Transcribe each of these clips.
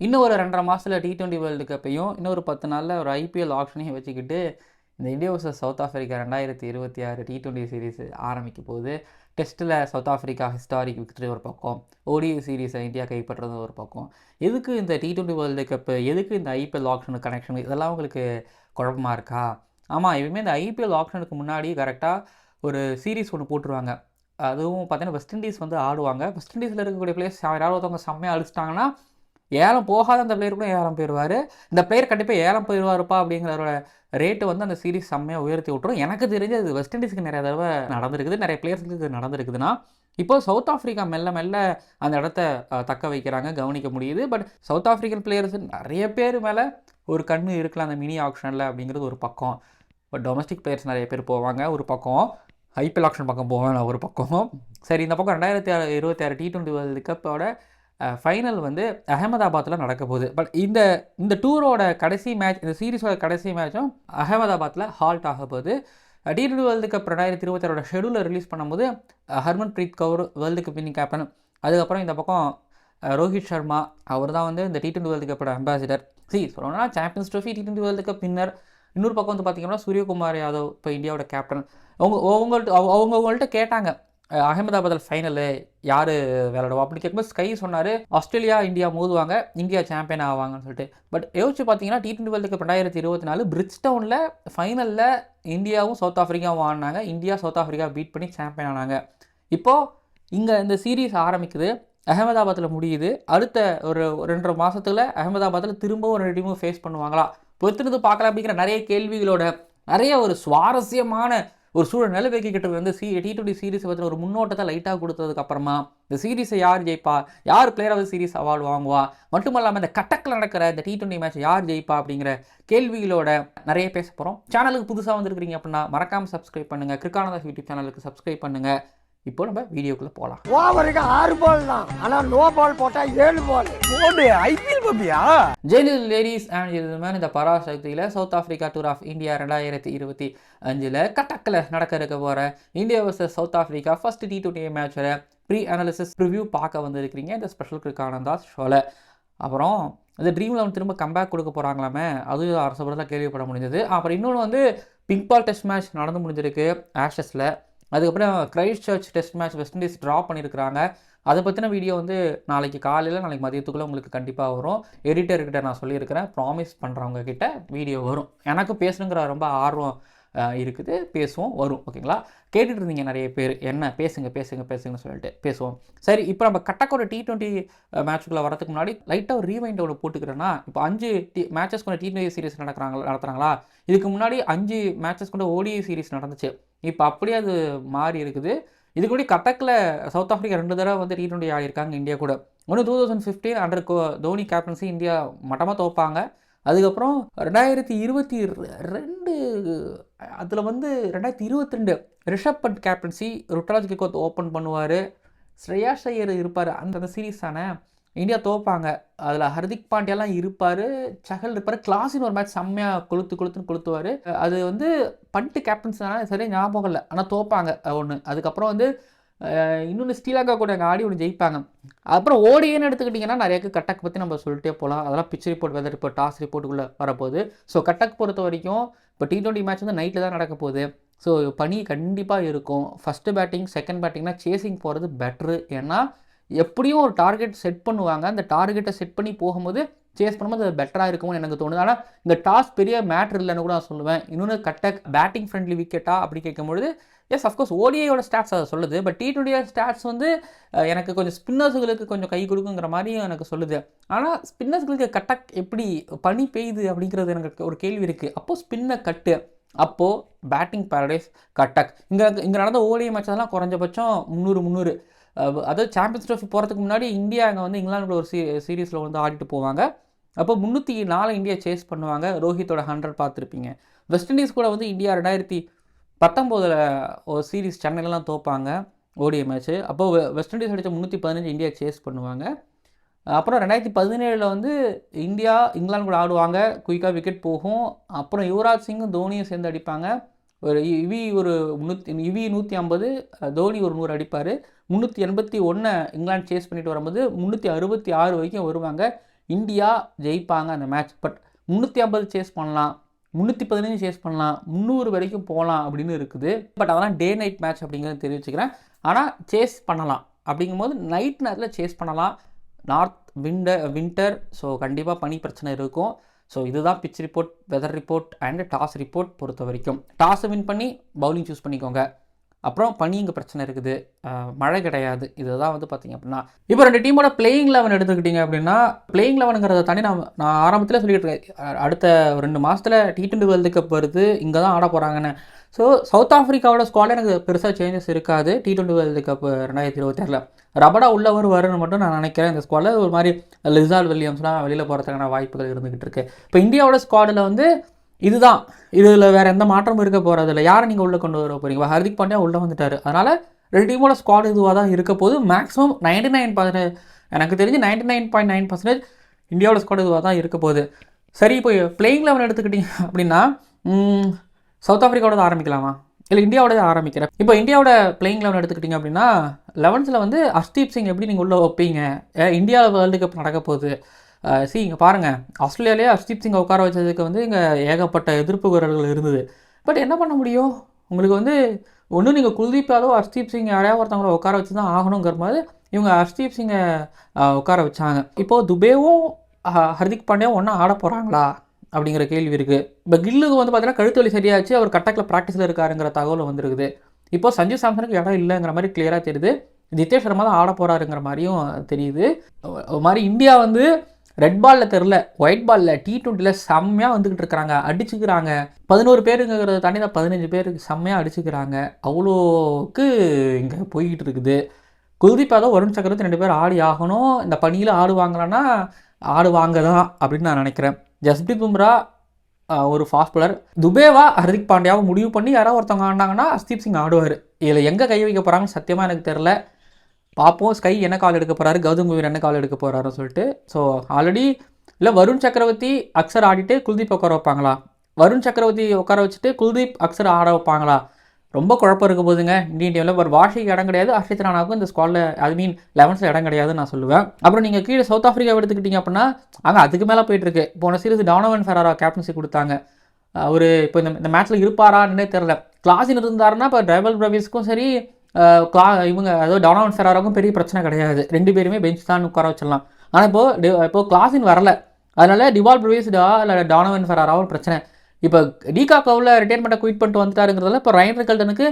இன்னும் ஒரு 2 1/2 மாசத்துல T20 வேர்ல்டு கப்பையும், இன்னொரு 10 நாள்ல ஒரு IPL ஆக்ஷனையும் வச்சுக்கிட்டு, இந்த India versus South Africa 2026 T20 series ஆரம்பிக்க போகுது. டெஸ்ட்டில் சவுத் ஆஃப்ரிக்கா ஹிஸ்டாரிக் விக்டரி ஒரு பக்கம், ODI சீரிஸை இந்தியா கைப்பற்றுறது ஒரு பக்கம். எதுக்கு இந்த T20 வேர்ல்டு கப்பு, எதுக்கு இந்த IPL ஆக்ஷனுக்கு கனெக்ஷன், இதெல்லாம் உங்களுக்கு குழப்பமா இருக்கா? ஆமாம், இனிமேல் இந்த IPL ஆக்ஷனுக்கு முன்னாடி கரெக்டாக ஒரு சீரிஸ் ஒன்று போட்டுருவாங்க. அதுவும் பார்த்தீங்கன்னா வெஸ்ட் இண்டீஸ் வந்து ஆடுவாங்க. வெஸ்ட் இண்டீஸில் இருக்கக்கூடிய பிளேயர்ஸ் யாராவது ஒருத்தவங்க செம்மையாக அழிச்சிட்டாங்கன்னா, ஏலம் போகாத அந்த பிளேயர் கூட ஏலம் போயிடுவார். இந்த பிளேயர் கண்டிப்பாக ஏலம் போயிடுவாருப்பா அப்படிங்கிறவரோட ரேட்டு வந்து அந்த சீரிஸ் செம்மையாக உயர்த்தி விட்டுரும். எனக்கு தெரிஞ்சு அது வெஸ்ட் இண்டீஸ்க்கு நிறைய தடவை நடந்திருக்குது, நிறைய பிளேயர்ஸுக்கு நடந்திருக்குதுன்னா, இப்போ சவுத் ஆஃப்ரிக்கா மெல்ல மெல்ல அந்த இடத்த தக்க வைக்கிறாங்க, கவனிக்க முடியுது. பட் சவுத் ஆஃப்ரிக்கன் பிளேயர்ஸ் நிறைய பேர் மேலே ஒரு கண் இருக்கலாம் அந்த மினி ஆக்ஷனில் அப்படிங்கிறது ஒரு பக்கம். பட் டொமஸ்டிக் பிளேயர்ஸ் நிறைய பேர் போவாங்க ஒரு பக்கம், ஐபிஎல் ஆக்ஷன் பக்கம் போவேன் ஒரு பக்கம். சரி, இந்த பக்கம் 2026 T20 வேர்ல்டு கப்போட ஃபைனல் வந்து அகமதாபாத்தில் நடக்க போகுது. பட் இந்த டூரோட கடைசி மேட்ச், இந்த சீரிஸோட கடைசி மேட்சும் அகமதாபாத்தில் ஹால்ட் ஆக போகுது. T20 வேர்ல்டு கப் 2026 ஷெடியூலில் ரிலீஸ் பண்ணும்போது Harmanpreet Kaur world cup winning captain, அதுக்கப்புறம் இந்த பக்கம் ரோஹித் சர்மா, அவர் தான் வந்து இந்த T20 வேர்ல்டு கப்போட அம்பாசிடர். சொல்லணும்னா champions trophy, T20 world cup winner. இன்னொரு பக்கம் வந்து பார்த்திங்கன்னா சூரியகுமார் யாதவ் இப்போ இந்தியாவோட கேப்டன். அவங்கள்ட்ட கேட்டாங்க அகமதாபாத்தில் ஃபைனலு யார் விளையாடுவா அப்படின்னு கேட்கும்போது ஸ்கை சொன்னார், ஆஸ்திரேலியா இந்தியா மோதுவாங்க, இந்தியா சாம்பியன் ஆவாங்கன்னு சொல்லிட்டு. பட் யோசிச்சு பார்த்தீங்கன்னா T20 வேர்ல்டு கப் 2024 பிரிட்ஜ்டவுனில் ஃபைனலில் இந்தியாவும் சவுத் ஆஃப்ரிக்காவும் ஆடினாங்க. இந்தியா சவுத் ஆஃப்ரிக்கா பீட் பண்ணி சாம்பியன் ஆனாங்க. இப்போது இங்கே இந்த சீரீஸ் ஆரம்பிக்குது, அகமதாபாத்தில் முடியுது. அடுத்த ஒரு 2 1/2 மாதத்தில் அகமதாபாத்தில் திரும்பவும் 2 டீமும் ஃபேஸ் பண்ணுவாங்களா, பொறுத்திருந்து பார்க்கலாம் அப்படிங்கிற நிறைய கேள்விகளோட நிறைய ஒரு சுவாரஸ்யமான ஒரு சூழல் நிலவேக்கிட்டு வந்து T20 சீரிஸ் பற்றின ஒரு முன்னோட்டத்தை லைட்டாக கொடுத்ததுக்கப்புறமா இந்த சீரிஸை யார் ஜெயிப்பா, யார் player of the series award வாங்குவா, மட்டும் இல்லாமல் இந்த கட்டக்கில் நடக்கிற இந்த T20 மேட்ச் யார் ஜெயிப்பா அப்படிங்கிற கேள்விகளோட நிறைய பேச போகிறோம். சேனலுக்கு புதுசாக வந்துருக்கிறீங்க அப்படின்னா மறக்காமல் சப்ஸ்கிரைப் பண்ணுங்கள். கிரிக்கானதாஸ் யூடியூப் சேனலுக்கு சப்ஸ்கிரைப் பண்ணுங்கள். இப்போ நம்ம வீடியோக்குள்ளே போகலாம். ஓவருக்கு 6 பால் தான், ஆனால் நோ பால் போட்டால் 7 பால் போடு. ஐபிஎல் பப்பியா ஜெயிலில் லேடிஸ் அண்ட் ஜென்டில்மேன், இந்த பராசக்தியில் South Africa tour of India 2025 கட்டக்கில் நடக்க இருக்க போகிற India versus South Africa first T20 மேட்சோட ப்ரீ அனாலிசிஸ் ரிவ்யூ பார்க்க வந்திருக்கிறீங்க இந்த ஸ்பெஷல் கிரிக்கானந்தாஸ் ஷோவில். அப்புறம் இந்த ட்ரீம் 11 திரும்ப கம்பேக் கொடுக்க போகிறாங்களாமே, அதுவும் அரசபுரத்தில் கேள்விப்பட முடிஞ்சது. அப்புறம் இன்னொன்று வந்து பிங்க் பால் டெஸ்ட் மேட்ச் நடந்து முடிஞ்சிருக்கு ஆஷஸில். அதுக்கப்புறம் Christ search test match west Indies draw பண்ணியிருக்கிறாங்க. அதை பற்றின வீடியோ வந்து நாளைக்கு காலையில் நாளைக்கு மதியத்துக்குள்ளே உங்களுக்கு கண்டிப்பாக வரும். எடிட்டர்கிட்ட நான் சொல்லியிருக்கிறேன், ப்ராமிஸ் பண்ணுறவங்க கிட்ட வீடியோ வரும். எனக்கு பேசணுங்கிற ரொம்ப ஆர்வம் இருக்குது, பேசுவோம், வரும். ஓகேங்களா? கேட்டுட்டு இருந்தீங்க நிறைய பேர், என்ன பேசுங்கன்னு சொல்லிட்டு பேசுவோம். சரி, இப்போ நம்ம கட்டக்கோட T20 மேட்சுக்குள்ளே வரதுக்கு முன்னாடி லைட்டாக ஒரு ரீவைண்டோட போட்டுக்கிறேன்னா, இப்போ 5 மேட்சஸ் கொண்ட T20 சீரிஸ் நடத்துகிறாங்களா. இதுக்கு முன்னாடி 5 மேட்சஸ் கொண்ட ODI சீரிஸ் நடந்துச்சு. இப்போ அப்படியே அது மாறி இருக்குது. இதுக்கு முன்னாடி கட்டக்கில் சவுத் ஆஃப்ரிக்கா 2 தடவை வந்து T20 ஆடிருக்காங்க இந்தியா கூட. ஒன்று 2015 அண்டர் தோனி கேப்டன்சி இந்தியா மட்டமாக தோப்பாங்க. அதுக்கப்புறம் 2022 அதில் வந்து 2022 ரிஷப் பண்ட் கேப்டன்சி ருத்ராஜ் கெய்க்வாத் ஓப்பன் பண்ணுவார், ஸ்ரேயாஸ் ஐயர் இருப்பார். அந்த சீரீஸ் தானே இந்தியா தோப்பாங்க. அதில் ஹர்திக் பாண்டியாலாம் இருப்பார், சஹல் இருப்பார். கிளாஸின் ஒரு மேட்ச் செம்மையாக கொளுத்துவார். அது வந்து பண்ட்டு கேப்டன்ஸ் தானே, சரியாக ஞாபகம் இல்லை, ஆனால் தோப்பாங்க ஒன்று. அதுக்கப்புறம் வந்து இன்னொன்று ஸ்ரீலங்கா கூட எங்கள் ஆடி ஒன்று ஜெயிப்பாங்க. அப்புறம் ஓடின்னு எடுத்துக்கிட்டிங்கன்னா நிறையாக்கு கட்டக் பற்றி நம்ம சொல்லிட்டே போகலாம். அதெல்லாம் pitch report, weather report, toss ரிப்போர்ட்டுக்குள்ளே வரப்போகுது. ஸோ கட்டக் பொறுத்த வரைக்கும் இப்போ T20 மேட்ச் வந்து நைட்டில் தான் நடக்க போகுது. ஸோ பனி கண்டிப்பாக இருக்கும். ஃபஸ்ட்டு பேட்டிங் செகண்ட் பேட்டிங்னா சேசிங் போகிறது பெட்ரு. ஏன்னா எப்படியும் ஒரு டார்கெட் செட் பண்ணுவாங்க, அந்த டார்கெட்டை செட் பண்ணி போகும்போது சேஸ் பண்ணும்போது அது பெட்டராக இருக்கும்னு எனக்கு தோணுது. ஆனால் இந்த டாஸ் பெரிய மேட்ரு இல்லைன்னு கூட நான் சொல்லுவேன். இன்னொன்று கட்டக் பேட்டிங் ஃப்ரெண்ட்லி விக்கெட்டா அப்படி கேட்கும்பொழுது எஸ் அஃப்கோர்ஸ் ஓடிஐயோட ஸ்டாட்ஸ் அதை சொல்லுது. பட் T20 ஸ்டாட்ஸ் வந்து எனக்கு கொஞ்சம் ஸ்பின்னர்ஸுகளுக்கு கொஞ்சம் கை கொடுக்குங்கிற மாதிரியும் எனக்கு சொல்லுது. ஆனால் ஸ்பின்னர்ஸ்களுக்கு கட்டக் எப்படி பனி பெய்யுது அப்படிங்கிறது எனக்கு ஒரு கேள்வி இருக்குது. அப்போது ஸ்பின்னை கட்டு, அப்போது பேட்டிங் பேரடைஸ் கட்டக். இங்கே நடந்த ஓடிஐ மேட்செல்லாம் குறைஞ்சபட்சம் 300 அதாவது சாம்பியன்ஸ் ட்ரோஃபி போகிறதுக்கு முன்னாடி இந்தியா அங்கே வந்து இங்கிலாந்து ஒரு சீரீஸில் வந்து ஆடிட்டு போவாங்க. அப்போ 304 இந்தியா சேஸ் பண்ணுவாங்க. ரோஹித்தோட 100 பார்த்துருப்பீங்க. வெஸ்ட் இண்டீஸ் கூட வந்து இந்தியா 2019 ஒரு சீரீஸ் சென்னையிலலாம் தோப்பாங்க ஓடிஐ மேட்ச்சு. அப்போது வெஸ்ட் இண்டீஸ் அடித்த 315 இந்தியா சேஸ் பண்ணுவாங்க. அப்புறம் 2017 வந்து இந்தியா இங்கிலாந்து கூட ஆடுவாங்க, குயிக்காக விக்கெட் போகும். அப்புறம் யுவராஜ் சிங்கும் தோனியும் சேர்ந்து அடிப்பாங்க. ஒரு ஒரு 150, தோனி ஒரு 100 அடிப்பார். 381 இங்கிலாந்து சேஸ் பண்ணிட்டு வரும்போது 366 வரைக்கும் வருவாங்க. இந்தியா ஜெயிப்பாங்க அந்த மேட்ச். பட் 350 சேஸ் பண்ணலாம், 315 சேஸ் பண்ணலாம், 300 வரைக்கும் போகலாம் அப்படின்னு இருக்குது. பட் அதெல்லாம் டே நைட் மேட்ச் அப்படிங்கிறது தெரிவிச்சுக்கிறேன். ஆனால் சேஸ் பண்ணலாம் அப்படிங்கும்போது நைட் நேரத்தில் சேஸ் பண்ணலாம். நார்த் வின்டர், ஸோ கண்டிப்பாக பனி பிரச்சனை இருக்கும். ஸோ இதுதான் pitch report, weather report and toss report பொறுத்த வரைக்கும். டாஸை வின் பண்ணி பவுலிங் சூஸ் பண்ணிக்கோங்க. அப்புறம் பனி இங்கே பிரச்சனை இருக்குது, மழை கிடையாது. இதுதான் வந்து பார்த்திங்க அப்படின்னா இப்போ 2 டீமோட பிளேயிங் 11 எடுத்துக்கிட்டிங்க அப்படின்னா, பிளேயிங் 11ங்கிறத தாண்டி நான் ஆரம்பத்தில் சொல்லிட்டு இருக்கேன், அடுத்த 2 மாதத்தில் T20 வேர்ல்டு கப் வருது, இங்கே தான் ஆட போகிறாங்கன்னு. ஸோ சவுத் ஆஃப்ரிக்காவோட ஸ்குவாடில் எனக்கு பெருசாக சேஞ்சஸ் இருக்காது. T20 வேர்ல்டு கப் 2026 ரபடா உள்ள வரும்னு மட்டும் நான் நினைக்கிறேன். இந்த ஸ்குவாடில் ஒரு மாதிரி லிசார்ட் வில்லியம்ஸ்லாம் வெளியில் போகிறதுக்கான வாய்ப்புகள் இருந்துகிட்டு இருக்குது. இப்போ இந்தியாவோட ஸ்குவாடில் வந்து இதுதான், இதில் வேறு எந்த மாற்றமும் இருக்க போகிறதில்ல. யாரை நீங்கள் உள்ளே கொண்டு வர போகிறீங்க? ஹர்திக் பாண்டியா உள்ளே வந்துட்டார். அதனால் 2 டீமோட ஸ்குவாட் இதுவாக தான் இருக்க போது. மேக்ஸிமம் 99%, எனக்கு தெரிஞ்சு 99.9% இந்தியாவோட ஸ்குவாட் இதுவாக தான் இருக்க போகுது. சரி, இப்போ பிளேயிங் 11 எடுத்துக்கிட்டிங்க அப்படின்னா சவுத் ஆஃப்ரிக்காவோட ஆரம்பிக்கலாமா இல்லை இந்தியாவோட ஆரம்பிக்கிறேன்? இப்போ இந்தியாவோட பிளேயிங் 11 எடுத்துக்கிட்டிங்க அப்படின்னா 11ல் வந்து ஹர்ஷ்தீப் சிங் எப்படி நீங்கள் உள்ளே வைப்பீங்க? இந்தியா வேர்ல்டு கப் நடக்க போகுது. இங்கே பாருங்கள், ஆஸ்திரேலியாவிலே ஹர்ஷ்தீப் சிங்கை உட்கார வச்சதுக்கு வந்து இங்கே ஏகப்பட்ட எதிர்ப்பு குரல்கள் இருந்தது. பட் என்ன பண்ண முடியும்? உங்களுக்கு வந்து ஒன்றும் நீங்கள் குல்தீப் யாதவ், ஹர்ஷ்தீப் சிங் யாரையா ஒருத்தவங்கள உட்கார வச்சு தான் ஆகணுங்கிற மாதிரி இவங்க ஹர்ஷ்தீப் சிங்கை உட்கார வச்சாங்க. இப்போது துபேவும் ஹர்திக் பாண்டியாவும் ஒன்றா ஆட போகிறாங்களா அப்படிங்கிற கேள்வி இருக்குது. இப்போ கில்லுக்கு வந்து பார்த்தீங்கன்னா கழுத்து வலி சரியாச்சு, அவர் கட்டக்கில் ப்ராக்டிஸில் இருக்காருங்கிற தகவல் வந்துருக்குது. இப்போது சஞ்சு சாம்சனுக்கு இடம் இல்லைங்கிற மாதிரி கிளியராக தெரியுது. நிதேஷ் சர்மா தான் ஆட போகிறாருங்கிற மாதிரியும் தெரியுது. ஒரு மாதிரி இந்தியா வந்து ரெட் பாலில் தெரில, ஒயிட் பாலில் T20ல் செம்மையாக வந்துக்கிட்டு இருக்கிறாங்க, அடிச்சுக்கிறாங்க. 11 பேருங்கிறத தாண்டி தான் 15 பேருக்கு செம்மையாக அடிச்சுக்கிறாங்க. அவ்வளோக்கு இங்கே போய்கிட்டு இருக்குது. குல்தீப் யாதவ், வருண் சக்கரவர்த்தி 2 பேர் ஆடி ஆகணும். இந்த பணியில் ஆடுவாங்களான்னா ஆடுவாங்க தான் அப்படின்னு நான் நினைக்கிறேன். ஜஸ்பிரீத் பும்ரா ஒரு ஃபாஸ்ட் பாலர். துபேவா ஹர்திக் பாண்டியாவை முடிவு பண்ணி யாராவது ஒருத்தவங்க ஆடினாங்கன்னா ஹர்ஷ்தீப் சிங் ஆடுவார். இதில் எங்கே கை வைக்க போகிறாங்கன்னு சத்தியமாக எனக்கு தெரில. பார்ப்போம் ஸ்கை என்ன கால் எடுக்க போகிறாரு, கௌதம் கம்பீர் என்ன கால் எடுக்க போகிறாருன்னு சொல்லிட்டு. ஸோ ஆல்ரெடி இல்லை வருண் சக்கரவர்த்தி அக்சர் ஆடிட்டு குல்தீப் உட்கார வைப்பாங்களா, வருண் சக்கரவர்த்தி உட்கார வச்சுட்டு குல்தீப் அக்சர் ஆட வைப்பாங்களா? ரொம்ப குழப்பம் இருக்க போதுங்க இந்தியன் டீமில். ஒரு வாஷிக்கு இடம் கிடையாது, ஹர்ஷித் ராணாவுக்கும் இந்த ஸ்குவாடில் மீன் 11ல் இடம் கிடையாதுன்னு நான் சொல்லுவேன். அப்புறம் நீங்கள் கீழே சவுத் ஆஃப்ரிக்கா எடுத்துக்கிட்டிங்க அப்படின்னா அங்கே அதுக்கு மேலே போயிட்டுருக்கு. போன சீரிஸ் டானவன் ஃபெராரா கேப்டன்சி கொடுத்தாங்க. அவர் இப்போ இந்த மேட்ச்சில் இருப்பாரான்னே தெரில. கிளாஸின் இருந்தாருன்னா இப்போ ட்ரைவல் பிரவிஸ்க்கும் சரி, இவங்க அதாவது டானவன் ஃபெராராவுக்கும் பெரிய பிரச்சனை கிடையாது. 2 பேருமே பெஞ்ச் தான் உட்கார வச்சிடலாம். ஆனால் இப்போது கிளாஸின் வரல, அதனால் டிவால் பிரவிஸ்டா இல்லை டானவன் ஃபெராராவும் பிரச்சனை. இப்போ டிகா கவுல ரிட்டையர்மெண்ட்டை குயிட் பண்ணிட்டு வந்துட்டாருங்கிறதால இப்போ ரைன் ரிக்கல்டனுக்கு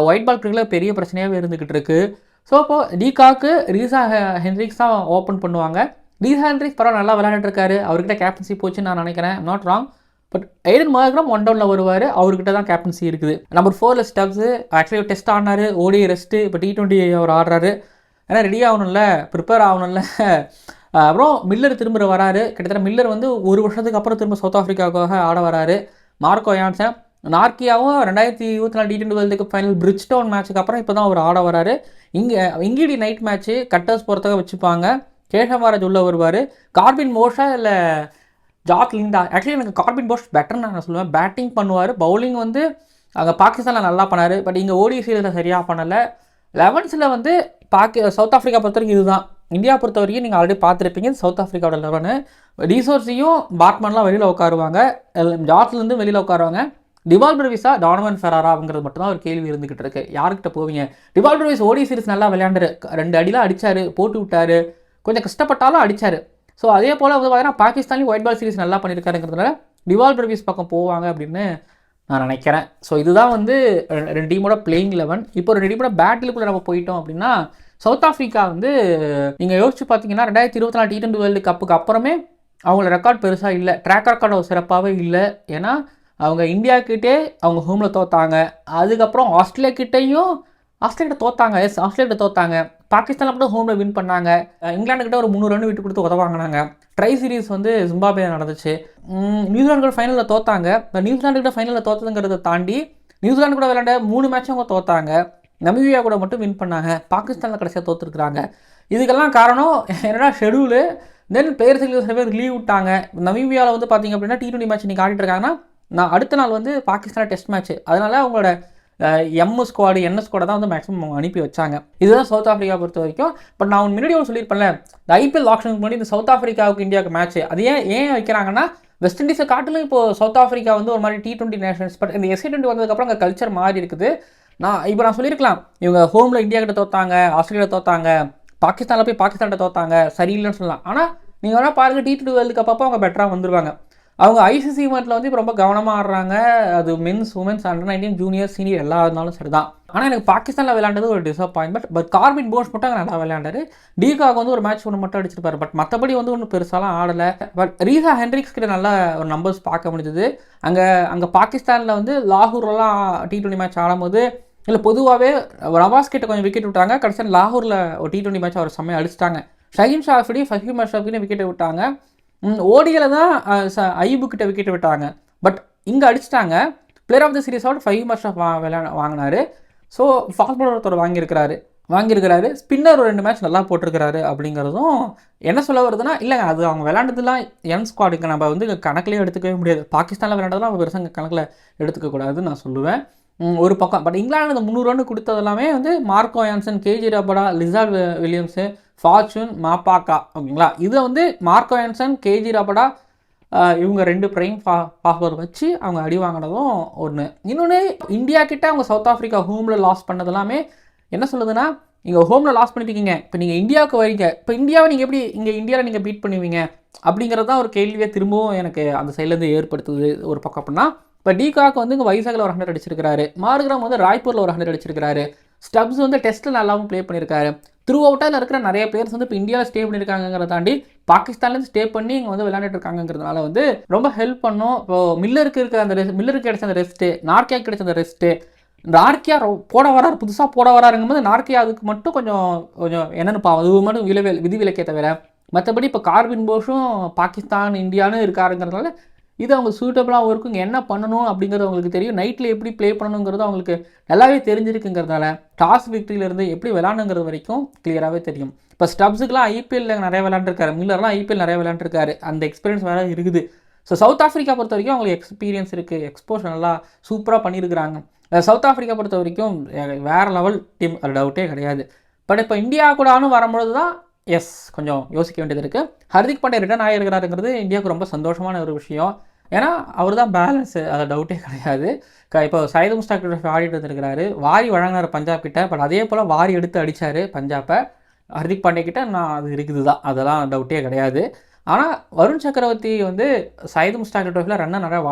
ஒயிட் பால் கிரிக்கெட்டில் பெரிய பிரச்சனையாகவே இருந்துக்கிட்டு இருக்குது. ஸோ இப்போது டிகாக்கு ரீசா ஹென்ரிக்ஸ் தான் ஓப்பன் பண்ணுவாங்க. ரீசா ஹென்ரிக்ஸ் பரவாயில்ல, நல்லா விளையாண்டுருக்காரு. அவர்கிட்ட கேப்டன்சி போச்சுன்னு நான் நினைக்கிறேன், not wrong. But Aiden Markram 1 டவுனில் வருவார், அவர்கிட்ட தான் கேப்டன்சி இருக்குது. நம்பர் 4ல் ஸ்டப்ஸு ஆக்சுவலி டெஸ்ட் ஆடினார், ஓடி ரெஸ்ட்டு. இப்போ T20 அவர் ஆடுறாரு, ஏன்னா ரெடி ஆகணும்ல, ப்ரிப்பேர் ஆகணும்ல. அப்புறம் மில்லர் திரும்ப வராரு. கிட்டத்தட்ட மில்லர் வந்து 1 வருஷத்துக்கு அப்புறம் திரும்ப சவுத் ஆஃப்ரிக்காவுக்காக ஆட வராரு. மார்க்கோ யான்சன், நார்க்கியாவும் 2024 T20 world cup final Bridgetown மேட்ச்சுக்கு அப்புறம் இப்போ தான் அவர் ஆட வராரு. இங்கிடி நைட் மேட்ச்சு கட்டர்ஸ் போகிறதுக்காக வச்சுப்பாங்க. கேஷவ் மகாராஜ் உள்ளே வருவார். கார்பின் மோஷா இல்லை ஜாக் லிண்டா, ஆக்சுவலி எனக்கு கார்பின் போஷ் பெட்டர்னு நான் சொல்லுவேன். பேட்டிங் பண்ணுவார், பவுலிங் வந்து அங்கே பாகிஸ்தானில் நல்லா பண்ணார். பட் இங்கே ஓடி சீரியஸில் சரியாக பண்ணலை. 11ல் வந்து சவுத் ஆஃப்ரிக்கா பொறுத்த வரைக்கும் இதுதான். இந்தியா பொறுத்த வரைக்கும் நீங்கள் ஆல்ரெடி பார்த்துருப்பீங்க சவுத் ஆஃப்ரிக்காவோட 11. டிசோர்ஸையும் பார்ட்மன்லாம் வெளியில் உட்காருவாங்க, ஜார்ஜ்லேருந்து வெளியில் உட்காருவாங்க. டிவால் பிரவிஸா டானவன் ஃபெராரா அப்படிங்கிறது மட்டும்தான் ஒரு கேள்வி இருந்துகிட்டு இருக்கு. யாருக்கிட்ட போவீங்க? டிவால் பிரவிஸ் ஓடி சீரிஸ் நல்லா விளையாண்டுரு, 2 அடிலாம் அடித்தார், போட்டு விட்டார், கொஞ்சம் கஷ்டப்பட்டாலும் அடித்தார். ஸோ அதே போல் வந்து பார்த்தீங்கன்னா பாகிஸ்தான்லேயும் ஒயிட் பால் சீரிஸ் நல்லா பண்ணியிருக்காருங்கிறதுனால டிவால் பிரவிஸ் பக்கம் போவாங்க அப்படின்னு நான் நினைக்கிறேன். ஸோ இதுதான் வந்து 2 டீமோட பிளேயிங் 11. இப்போ 2 டீமோட பேட்டிலுக்குள்ளே நம்ம போயிட்டோம் அப்படின்னா சவுத் ஆஃப்ரிக்கா வந்து நீங்கள் யோசிச்சு பார்த்தீங்கன்னா 2024 T20 வேர்ல்டு கப்புக்கு அப்புறமே அவங்களோட ரெக்கார்ட் பெருசாக இல்லை, ட்ராக் ரெக்கார்டு சிறப்பாகவே இல்லை. ஏன்னா அவங்க இந்தியாக்கிட்டே அவங்க ஹோமில் தோத்தாங்க, அதுக்கப்புறம் ஆஸ்திரேலியாக்கிட்ட தோத்தாங்க. ஆஸ்திரேலியாக்கிட்ட தோத்தாங்க. பாகிஸ்தானில் மட்டும் ஹோமில் வின் பண்ணாங்க. இங்கிலாந்துக்கிட்ட ஒரு 3 ரன் விட்டு கொடுத்து உதவாங்கினாங்க. ட்ரை சீரீஸ் வந்து ஜிம்பாப்வே நடந்துச்சு. நியூசிலாந்து கூட ஃபைனலில் தோத்தாங்க. இப்போ நியூசிலாண்டுக்கிட்ட ஃபைனலில் தோத்ததுங்கிறத தாண்டி நியூசிலாந்து கூட விளையாண்ட 3 மேட்சும் அவங்க தோத்தாங்க. நமீபியா கூட மட்டும் வின் பண்ணாங்க. பாகிஸ்தானில் கடைசியாக தோற்றுருக்குறாங்க. இதுக்கெல்லாம் காரணம் என்னடா ஷெடியூலு, தென் பிளேயர்ஸுக்கு சில பேர் லீவ் விட்டாங்க. நமீபியாவில் வந்து பார்த்திங்க அப்படின்னா T20 மேட்ச் இன்றைக்கி ஆடிட்டு இருக்காங்கன்னா அடுத்த நாள் வந்து பாகிஸ்தான் டெஸ்ட் மேட்ச்சு, அதனால் அவங்களோட எம் ஸ்குவாடு என்ன ஸ்குவாடை தான் வந்து மேக்ஸிமம் அனுப்பி வச்சாங்க. இதுதான் சவுத் ஆஃப்ரிக்கா பொறுத்த வரைக்கும். பட் நான் முன்னாடி ஒன்று சொல்லியிருப்பேன்ல, இந்த ஐபிஎல் ஆப்ஷனுக்கு முன்னாடி இந்த சவுத் ஆஃப்ரிக்காவுக்கு இந்தியாவுக்கு மேட்ச் அது ஏன் வைக்கிறாங்கன்னா, வெஸ்ட் இண்டீஸை காட்டிலும் இப்போ சவுத் ஆஃப்ரிக்கா வந்து ஒரு மாதிரி T20 நேஷன்ஸ். பட் இந்த SC20 வந்ததுக்கப்புறம் அங்கே கல்ச்சர் மாறி இருக்குது. நான் சொல்லியிருக்கலாம், இவங்க ஹோமில் இந்தியா கிட்ட தோத்தாங்க, ஆஸ்திரேலியா தோத்தாங்க, பாகிஸ்தானில் போய் பாகிஸ்தான்கிட்ட தோத்தாங்க, சரியில்லைன்னு சொல்லலாம். ஆனால் நீங்கள் வேணால் பாருங்கள், T20 வேர்ல்டு கப் அப்போ அவங்க பெட்டராக வந்துருவாங்க. அவங்க ஐசிசி ஈவெண்ட்டில் வந்து இப்போ ரொம்ப கவனமாக ஆடுறாங்க. அது men's, women's, under-19, junior, senior எல்லா இருந்தாலும் சரி தான். ஆனால் எனக்கு பாகிஸ்தானில் விளையாண்டது ஒரு டிசப்பாயின்மெண்ட். பட் கார்பின் போஸ் மட்டும் அங்கே நல்லா விளையாண்டாரு. டிகாக் வந்து ஒரு மேட்ச் ஒன்று மட்டும் அடிச்சிருப்பாரு. பட் மற்றபடி வந்து ஒன்றும் பெருசாலாம் ஆடலை. பட் ரீசா ஹென்ட்ரிக்ஸ் கிட்ட நல்ல ஒரு நம்பர்ஸ் பார்க்க முடிஞ்சது. அங்கே பாகிஸ்தானில் வந்து லாகூர்லாம் T20 மேட்ச் ஆடும்போது இல்லை பொதுவாகவே நவாஸ் கிட்ட கொஞ்சம் விக்கெட் விட்டாங்க. கடைசியாக லாகூரில் ஒரு T20 மேட்ச் அவர் செம்மையாக அடிச்சிட்டாங்க. ஷஹீன் ஷாஃபிடி, ஃபஹீம் அஷ்ரஃபின்னு விக்கெட்டை விட்டாங்க. ஓடியில் தான் ஐபு கிட்ட விக்கெட் விட்டாங்க. பட் இங்கே அடிச்சிட்டாங்க. பிளேயர் ஆஃப் த சீரிஸோட ஃபஹீம் அஷ்ரஃப் வாங்கினாரு. ஸோ ஃபாஸ்ட் பவுலர் ஒருத்தர் வாங்கியிருக்கிறாரு. ஸ்பின்னர் ஒரு 2 மேட்ச் நல்லா போட்டிருக்கிறாரு. அப்படிங்கிறதும் என்ன சொல்ல வருதுன்னா, இல்லைங்க அது அவங்க விளையாண்டதுலாம் என் ஸ்குவாடுக்கு நம்ம வந்து கணக்கிலே எடுத்துக்கவே முடியாது. பாகிஸ்தானில் விளையாண்டதெல்லாம் நம்ம பெருசாக கணக்கில் எடுத்துக்கக்கூடாதுன்னு நான் சொல்லுவேன். ஒரு பக்கம். பட் இங்கிலாந்து அந்த 300 ரன் கொடுத்தது எல்லாமே வந்து Marco Jansen, KG Rabada, lizard Williams, fortune, மாப்பாக்கா. ஓகேங்களா, இதை வந்து மார்க்கோ யான்சன், கேஜி ரபடா இவங்க 2 பிரைம் ஃபாஸ்பர் வச்சு அவங்க அடி வாங்கினதும் ஒன்று. இன்னொன்று, இந்தியா கிட்ட அவங்க சவுத் ஆஃப்ரிக்கா ஹோமில் லாஸ் பண்ணது என்ன சொல்லுதுன்னா, நீங்கள் ஹோமில் லாஸ் பண்ணிட்டீங்க, இப்போ நீங்கள் இந்தியாவுக்கு வரீங்க, இப்போ இந்தியாவை நீங்கள் எப்படி இங்கே இந்தியாவில் நீங்கள் பீட் பண்ணுவீங்க அப்படிங்கிறது தான் ஒரு கேள்வியை திரும்பவும் எனக்கு அந்த சைட்லேருந்து ஏற்படுத்துது. ஒரு பக்கம் அப்படின்னா, இப்போ டிகாக் வந்து இங்கே வைசாகில் ஒரு 100 அடிச்சிருக்காரு. மார்க்ரம் வந்து ராய்ப்பூரில் ஒரு 100 அடிச்சிருக்காரு. ஸ்டப்ஸ் வந்து டெஸ்ட்டில் நல்லாவும் ப்ளே பண்ணியிருக்காரு. த்ரூ அவுட்டாக இருக்கிற நிறைய பிளேயர்ஸ் வந்து இப்போ இந்தியாவில் ஸ்டே பண்ணியிருக்காங்கிறத தாண்டி பாகிஸ்தான்லேருந்து ஸ்டே பண்ணி இங்கே வந்து விளையாண்டுட்டு இருக்காங்கிறதுனால வந்து ரொம்ப ஹெல்ப் பண்ணும். இப்போ மில்லருக்கு கிடைச்ச அந்த ரெஸ்ட்டு, நார்க்கியா கிடைச்ச அந்த ரெஸ்ட்டு, நார்க்கியா புதுசாக போட வராருங்கும்போது நார்க்கியா அதுக்கு மட்டும் கொஞ்சம் என்னென்னு அது மட்டும் விதிவிலக்கே தவிர மற்றபடி இப்போ கார்பின் போஸும் பாகிஸ்தான் இந்தியான்னு இருக்காருங்கிறதுனால இது அவங்க சூட்டபிளாகவும் இருக்கும். இங்கே என்ன பண்ணணும் அப்படிங்கிறது அவங்களுக்கு தெரியும். நைட்டில் எப்படி ப்ளே பண்ணணுங்கிறது அவங்களுக்கு நல்லாவே தெரிஞ்சிருக்குங்கிறதுனால டாஸ் விக்ட்ரியிலேருந்து எப்படி விளாண்டுங்கிறது வரைக்கும் கிளியராகவே தெரியும். இப்போ ஸ்டப்ஸுக்குலாம் ஐபிஎல்லில் நிறைய விளாண்டுருக்காரு, மில்லர்லாம் ஐபிஎல் நிறைய விளாண்டுருக்காரு, அந்த எக்ஸ்பீரியன்ஸ் வேறு இருக்குது. ஸோ சவுத் ஆஃப்ரிக்கா பொறுத்த வரைக்கும் அவங்களுக்கு எக்ஸ்பீரியன்ஸ் இருக்குது, எக்ஸ்போஸ் நல்லா சூப்பராக பண்ணியிருக்கிறாங்க. சவுத் ஆஃப்ரிக்கா பொறுத்த வரைக்கும் வேறு லெவல் டீம், அது டவுட்டே கிடையாது. பட் இப்போ இந்தியா கூடனு வரும்பொழுது தான் கொஞ்சம் யோசிக்க வேண்டியது இருக்குது. ஹர்திக் பாண்டியா ரிட்டர்ன் ஆகியிருக்கிறாருங்கிறது இந்தியாவுக்கு ரொம்ப சந்தோஷமான ஒரு விஷயம். ஏன்னா அவர் தான் பேலன்ஸு, அது டவுட்டே கிடையாது. இப்போ சையது முஸ்டாக் ட்ரோஃபி ஆடிட்டு வந்துருக்கிறாரு. வாரி வழங்கினார் பஞ்சாப் கிட்ட. பட் அதே போல் வாரி எடுத்து அடித்தார் பஞ்சாப்பை. ஹர்திக் பாண்டியா கிட்ட அது இருக்குது தான், அதெல்லாம் டவுட்டே கிடையாது. ஆனால் வருண் சக்கரவர்த்தி வந்து சையது முஸ்டாக் ட்ரோஃபியில் ரன்னை நிறையா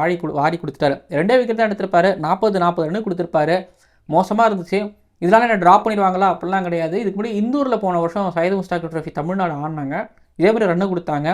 வாரி கொடுத்துட்டாரு. 2 விக்கெட் தான் எடுத்திருப்பாரு, 40 ரன் கொடுத்துருப்பாரு. மோசமாக இருந்துச்சு. இதெல்லாம் என்ன ட்ராப் பண்ணிடுவாங்களா அப்படிலாம் கிடையாது. இதுக்கு முன்னாடி இந்தூரில் போன வருஷம் சையது முஸ்டாக் ட்ரோஃபி தமிழ்நாடு ஆடினாங்க, இதே மாதிரி ரன்னு கொடுத்தாங்க.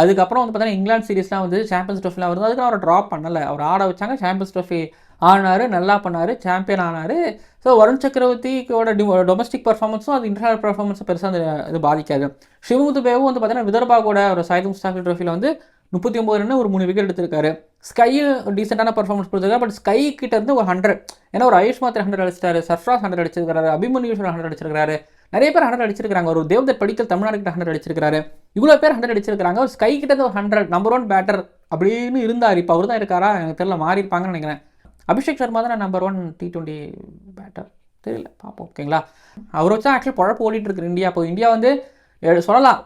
அதுக்கப்புறம் வந்து பார்த்தீங்கன்னா இங்கிலாந்து சீரீஸ்லாம் வந்து சாம்பியன்ஸ் ட்ரோஃபிலாம் வருது, அதுக்கு அவரை ட்ராப் பண்ணலை, அவர் ஆட வச்சாங்க. சாம்பியன்ஸ் ட்ரோஃபி ஆனார், நல்லா பண்ணார், சாம்பியன் ஆனார். ஸோ வருண் சக்கரவர்த்தியோட டொமஸ்டிக் பர்ஃபார்மன்ஸும் அது இன்டர்நேஷனல் பர்ஃபார்மன்ஸும் பெருசாக இது பாதிக்காது. சிவமுத்துபேவும் வந்து பார்த்தீங்கன்னா விதர்பா கூட ஒரு சையது முஸ்டாக் ட்ரோஃபியில் வந்து 39 ரன் ஒரு 3 விக்கெட் எடுத்திருக்காரு. ஸ்கையும் டீசெண்டான பர்ஃபார்மன்ஸ் கொடுத்துருக்காரு. பட் ஸ்கை கிட்ட இருந்து ஒரு 100, ஏன்னா ஒரு ஆயுஷ் மாத்திரை 100 அடிச்சிட்டாரு, சர்ஃப்ராஸ் 100 அடிச்சிருக்காரு, அபிமன்யூஸ்வர் 100 அடிச்சிருக்காரு, நிறைய பேர் 100 அடிச்சிருக்காங்க. ஒரு தேவ்தத் படிக்கல் தமிழ்நாடு கிட்ட 100 அடிச்சிருக்காரு. இவ்வளோ பேர் 100 அடிச்சிருக்காங்க. ஒரு ஸ்கை கிட்ட ஒரு 100 நம்பர் 1 பேட்டர் அப்படின்னு இருந்தார். இப்போ அவர் தான் இருக்காரா எனக்கு தெரியல, மாறி இருப்பாங்கன்னு நினைக்கிறேன். அபிஷேக் சர்மா தான் நம்பர் 1 T20 பேட்டர், தெரியல, பார்ப்போம். ஓகேங்களா, அவர் வச்சா ஆக்சுவலி பழப்பு ஓடிட்டு இருக்கு இந்தியா. இப்போ இந்தியா வந்து சொல்லலாம்,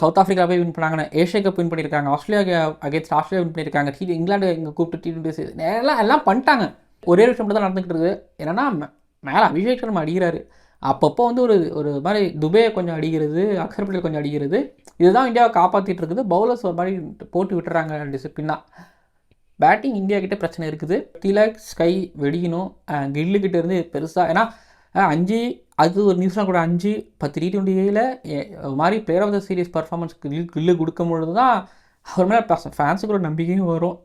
சவுத் ஆஃப்ரிக்கா போய் வின் பண்ணாங்கன்னு, ஏஷியா கப் வின் பண்ணியிருக்காங்க, ஆஸ்திரேலியா அகேன்ஸ்ட் ஆஸ்திரேலியா வின் பண்ணியிருக்காங்க, இங்கிலாந்து இங்கே கூப்பிட்டு T20 எல்லாம் பண்ணிட்டாங்க. ஒரே விஷயம் மட்டும் தான் நடந்துகிட்டு இருக்குது. என்னன்னா மேலே அபிஷேக் சர்மா அடிக்கிறாரு, அப்பப்போ வந்து ஒரு மாதிரி துபையை கொஞ்சம் அடிக்கிறது, அக்ஷர் பட்டேல் கொஞ்சம் அடிக்கிறது, இதுதான் இந்தியாவை காப்பாற்றிட்டு இருக்குது. பவுலர்ஸ் ஒரு மாதிரி போட்டு விட்டுறாங்க டிசிப்ளினாக. பேட்டிங் இந்தியா கிட்டே பிரச்சனை இருக்குது. திலக், ஸ்கை வெடிக்கணும். கில்லுக்கிட்ட இருந்து பெருசாக, ஏன்னா 5 அது ஒரு நியூஸ்லாம் கூட 5-10 T20யில் மாதிரி player of the series performance Gill கொடுக்கும் பொழுது தான் அவர் மேலே ஃபேன்ஸுக்கு ஒரு நம்பிக்கையும் வரும்.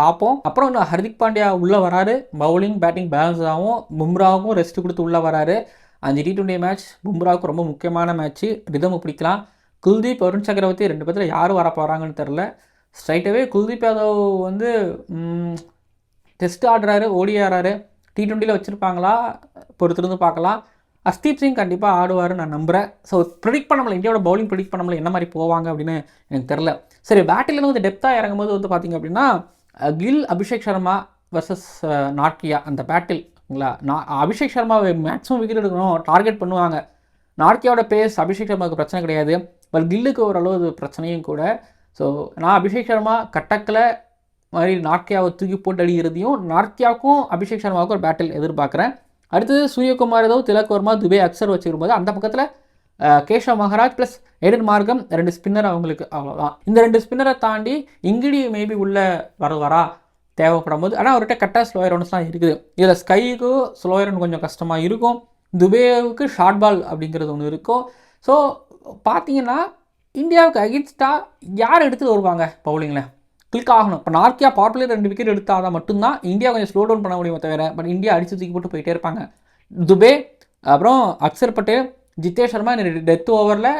பார்ப்போம். அப்புறம் ஹர்திக் பாண்டியா உள்ளே வராரு, பவுலிங் பேட்டிங் பேலன்ஸ் ஆகும். பும்ராவுக்கும் ரெஸ்ட் கொடுத்து உள்ளே வராரு. 5 T20 மேட்ச் பும்ராவுக்கு ரொம்ப முக்கியமான மேட்ச்சு, ரிதம் பிடிக்கலாம். குல்தீப், வருண் சக்கரவர்த்தி 2 பேர்த்தில் யார் வர போகிறாங்கன்னு தெரில. ஸ்ட்ரைட்டாகவே குல்தீப் யாதவ் வந்து டெஸ்ட் ஆடுறாரு, ஓடி ஆடுறாரு. T20யில் வச்சுருப்பாங்களா பொறுத்திருந்து பார்க்கலாம். அஸ்தீப் சிங் கண்டிப்பாக ஆடுவார்னு நான் நம்புகிறேன். ஸோ ப்ரிடிக்ட் பண்ண முடியல, இந்தியாவோட பவுலிங் ப்ரிடிக்ட் பண்ண முடியல, என்ன மாதிரி போவாங்க அப்படின்னு எனக்கு தெரில. சரி, பேட்டிலேருந்து வந்து டெப்த்தாக இறங்கும்போது வந்து பார்த்திங்க அப்படின்னா கில், அபிஷேக் சர்மா வர்சஸ் நார்க்கியா, அந்த பேட்டில் சரிங்களா. அபிஷேக் சர்மாவை மேக்ஸிமம் விக்கெட் எடுக்கணும் டார்கெட் பண்ணுவாங்க. நார்க்கியாவோட பேஸ் அபிஷேக் சர்மாவுக்கு பிரச்சனை கிடையாது, பட் கில்லுக்கு ஓரளவு இது பிரச்சனையும் கூட. ஸோ நான் அபிஷேக் சர்மா கட்டக்கில் மாதிரி நார்க்கியாவை தூக்கி போட்டு அடிக்கிறதையும் நார்க்கியாவுக்கும் அபிஷேக் சர்மாவுக்கும் ஒரு பேட்டில் எதிர்பார்க்குறேன். அடுத்தது சூரியகுமார் யாதவ், திலக் வர்மா, துபே, அக்சர் வச்சுருக்கும்போது அந்த பக்கத்தில் Keshav Maharaj plus Aiden Markram 2 spinner அவங்களுக்கு, அவ்வளோதான். இந்த 2 ஸ்பின்னரை தாண்டி இங்கிடி மேபி உள்ளே வரா தேவைப்படும் போது, ஆனால் அவர்கிட்ட கரெக்டாக ஸ்லோயர் ரவுண்ட்ஸ்லாம் இருக்குது. இதில் ஸ்கைக்கு ஸ்லோயர் ரவுண்ட் கொஞ்சம் கஷ்டமாக இருக்கும், துபேவுக்கு ஷார்ட் பால் அப்படிங்கிறது ஒன்று இருக்கும். ஸோ பார்த்தீங்கன்னா இந்தியாவுக்கு அகென்ஸ்டாக யார் எடுத்து வருவாங்க பவுலிங்கில் கிளிக் ஆகணும். இப்போ நார்க்கியா பவர் 2 விக்கெட் எடுத்தால் தான் மட்டும்தான் இந்தியா கொஞ்சம் ஸ்லோ டவுன் பண்ண முடியுமே தவிர, பட் இந்தியா அடித்து தூக்கி போட்டு போயிட்டே இருப்பாங்க. துபே அப்புறம் அக்சர் பட்டேல், ஜித்தேஷ் சர்மா டெத் ஓவரில்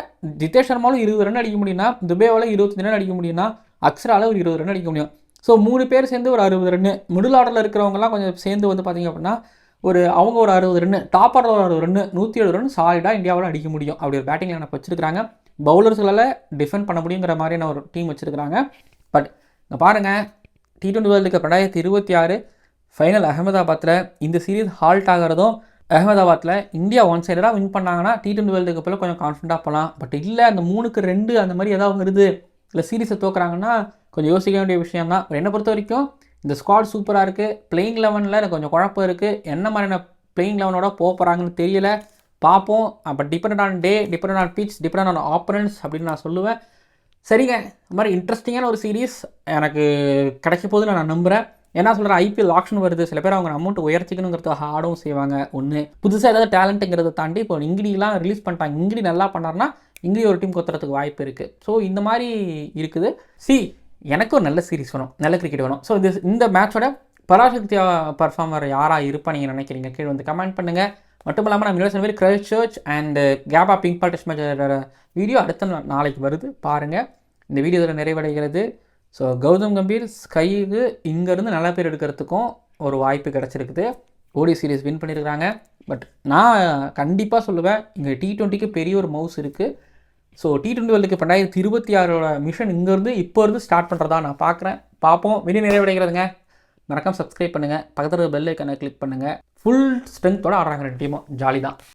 ஜித்தேஷ் சர்மாவும் 20 ரன் அடிக்க முடியும்னா, துபேவால் 25 ரன் அடிக்க முடியும்னா, அக்சரால் ஒரு 20 ரன் அடிக்க முடியும். ஸோ 3 பேர் சேர்ந்து ஒரு 60 ரன்னு, மிடில் ஆர்டரில் இருக்கிறவங்கலாம் கொஞ்சம் சேர்ந்து வந்து பார்த்திங்க அப்படின்னா அவங்க ஒரு 60 ரன்னு, டாப் ஆர்டர் ஒரு 60 ரன்னு, 107 ரன் சாலிடாக இந்தியாவில் அடிக்க முடியும். அப்படி ஒரு பேட்டிங் லைனப் வச்சுருக்காங்க. பவுலர்ஸ்களால் டிஃபெண்ட் பண்ண முடியுங்கிற மாதிரியான ஒரு டீம் வச்சுருக்காங்க. பட் இங்கே பாருங்கள், T20 வேர்ல்டு கப் 2026 ஃபைனல் அகமதாபாத்தில் இந்த சீரீஸ் ஹால்ட் ஆகிறதும், அகமதாபாத்தில் இந்தியா ஒன் சைடராக வின் பண்ணாங்கன்னா T20 வேர்ல்டு கப்பில் கொஞ்சம் கான்ஃபிடண்ட்டாக போகலாம். பட் இல்லை, அந்த 3-2 அந்த மாதிரி ஏதாவது வருது, இல்லை சீரீஸை தோக்குறாங்கன்னா கொஞ்சம் யோசிக்க வேண்டிய விஷயம் தான். என்னை பொறுத்த வரைக்கும் இந்த ஸ்குவாட் சூப்பராக இருக்குது. பிளேயிங் 11ல் எனக்கு கொஞ்சம் குழப்பம் இருக்குது. என்ன மாதிரியான பிளேயிங் 11ஓட போக போகிறாங்கன்னு தெரியல, பார்ப்போம். But depend on day, depend on pitch, depend on opponents அப்படின்னு நான் சொல்லுவேன். சரிங்க, இந்த மாதிரி இன்ட்ரெஸ்டிங்கான ஒரு சீரீஸ் எனக்கு கிடைக்க போகுதுன்னு நான் நம்புகிறேன். என்ன சொல்கிறேன், ஐபிஎல் ஆக்ஷன் வருது, சில பேர் அவங்க அமௌண்ட் உயர்த்திக்கணுங்கிறதுக்காக ஆடவும் செய்வாங்க. ஒன்று புதுசாக ஏதாவது டேலண்ட்டுங்கிறத தாண்டி இப்போ இங்கிடிலாம் ரிலீஸ் பண்ணிட்டாங்க. இங்கிடி நல்லா பண்ணார்னா இங்கிடி ஒரு டீம் கொத்துறதுக்கு வாய்ப்பு இருக்குது. ஸோ இந்த மாதிரி இருக்குது. எனக்கு ஒரு நல்ல சீரிஸ் வேணும், நல்ல கிரிக்கெட் வேணும். ஸோ இந்த மேட்சோட பராசக்தியா பர்ஃபார்மர் யாராக இருப்பா நீங்கள் நினைக்கிறீங்க, கீழே வந்து கமெண்ட் பண்ணுங்கள். மட்டும் இல்லாமல் நம்ம முன்னாடி சொன்ன மாதிரி Christchurch and Gabba pink ball test மேட்சோட வீடியோ அடுத்த நாளைக்கு வருது, பாருங்கள். இந்த வீடியோ இதில் நிறைவடைகிறது. ஸோ கௌதம் கம்பீர் ஸ்கைக்கு இங்கேருந்து நல்ல பேர் எடுக்கிறதுக்கும் ஒரு வாய்ப்பு கிடச்சிருக்குது. ஓடி சீரீஸ் வின் பண்ணியிருக்கிறாங்க. பட் நான் கண்டிப்பாக சொல்லுவேன், இங்கே T20க்கு பெரிய ஒரு மவுஸ் இருக்குது. So T20 world cup 2026 mission இங்கேருந்து இப்போ இருந்து ஸ்டார்ட் பண்ணுறதா நான் பார்ப்போம். வீடியோ நிறைவடைகிறதுங்க. மறக்காம சப்ஸ்கிரைப் பண்ணுங்கள், பக்கத்தில் பெல் ஐக்கானை கிளிக் பண்ணுங்கள். ஃபுல் ஸ்ட்ரென்த்தோடு ஆடுறாங்க 2 டீமும், ஜாலி தான்.